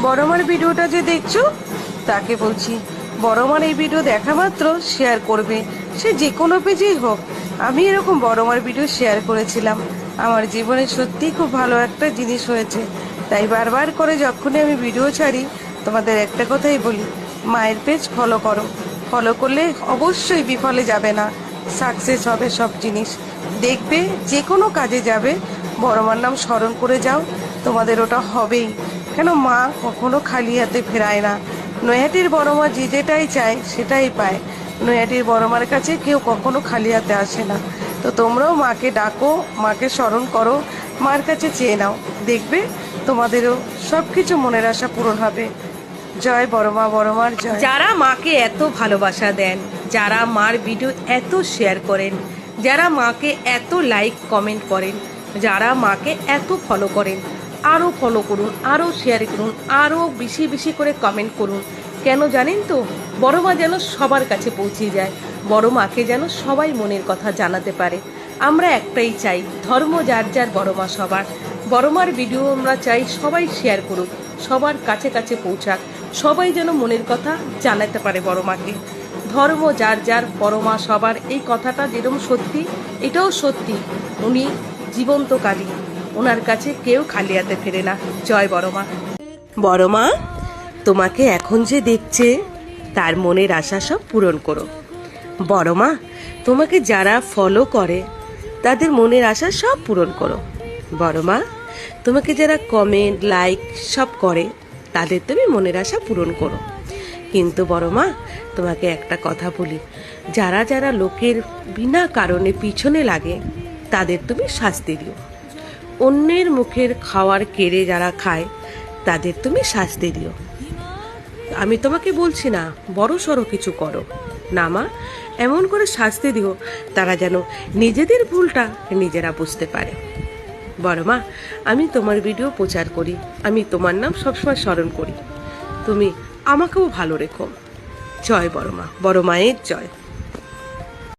বড় মার ভিডিওটা যে দেখছো তাকে বলছি, বড় মার এই ভিডিও দেখা মাত্র শেয়ার করবে, সে যে কোনো পেজেই হোক। আমি এরকম বড় মার ভিডিও শেয়ার করেছিলাম, আমার জীবনে সত্যিই খুব ভালো একটা জিনিস হয়েছে। তাই বারবার করে যখনই আমি ভিডিও ছাড়ি তোমাদের একটা কথাই বলি, মায়ের পেজ ফলো করো। ফলো করলে অবশ্যই বিফলে যাবে না, সাকসেস হবে সব জিনিস। দেখবে যে কোনো কাজে যাবে বড় মার নাম স্মরণ করে যাও, তোমাদের ওটা হবেই। কেন, মা কখনো খালি হাতে ফেরায় না। নৈহাটির বড় মা যে যেটাই চায় সেটাই পায়। নৈহাটির বড় মার কাছে কেউ কখনো খালি হাতে আসে না। তো তোমরাও মাকে ডাকো, মাকে স্মরণ করো, মার কাছে চেয়ে নাও, দেখবে তোমাদেরও সব কিছু মনের আশা পূরণ হবে। জয় বড় মা, বড় মার জয়। যারা মাকে এত ভালোবাসা দেন, যারা মার ভিডিও এত শেয়ার করেন, যারা মাকে এত লাইক কমেন্ট করেন, যারা মাকে এত ফলো করেন, আরও ফলো করুন, আরও শেয়ার করুন, আরও বেশি বেশি করে কমেন্ট করুন। কেন জানেন তো, বড় মা যেন সবার কাছে পৌঁছে যায়, বড় মাকে যেন সবাই মনের কথা জানাতে পারে। আমরা একটাই চাই, ধর্ম যার যার, বড় মা সবার। বড় মার ভিডিও আমরা চাই সবাই শেয়ার করুক, সবার কাছে কাছে পৌঁছাক, সবাই যেন মনের কথা জানাতে পারে বড় মাকে। ধর্ম যার যার, বড় মা সবার, এই কথাটা যেরকম সত্যি, এটাও সত্যি। উনি জীবন্ত কালী, ওনার কাছে কেউ খালি হাতে ফেরে না। জয় বড় মা। বড় মা তোমাকে এখন যে দেখছে তার মনের আশা সব পূরণ করো। বড় মা তোমাকে যারা ফলো করে তাদের মনের আশা সব পূরণ করো। বড় মা তোমাকে যারা কমেন্ট লাইক সব করে তাদের তুমি মনের আশা পূরণ করো। কিন্তু বড় মা তোমাকে একটা কথা বলি, যারা যারা লোকের বিনা কারণে পিছনে লাগে তাদের তুমি শাস্তি দিও। অন্যের মুখের খাওয়ার কেড়ে যারা খায় তাদের তুমি শাস্তি দিও। আমি তোমাকে বলছি না বড় সড়ো কিছু করো না মা, এমন করে শাস্তি দিও তারা যেন নিজেদের ভুলটা নিজেরা বুঝতে পারে। বড় মা আমি তোমার ভিডিও প্রচার করি, আমি তোমার নাম সবসময় স্মরণ করি, তুমি আমাকেও ভালো রেখো। জয় বড় মা, বড় মায়ের জয়।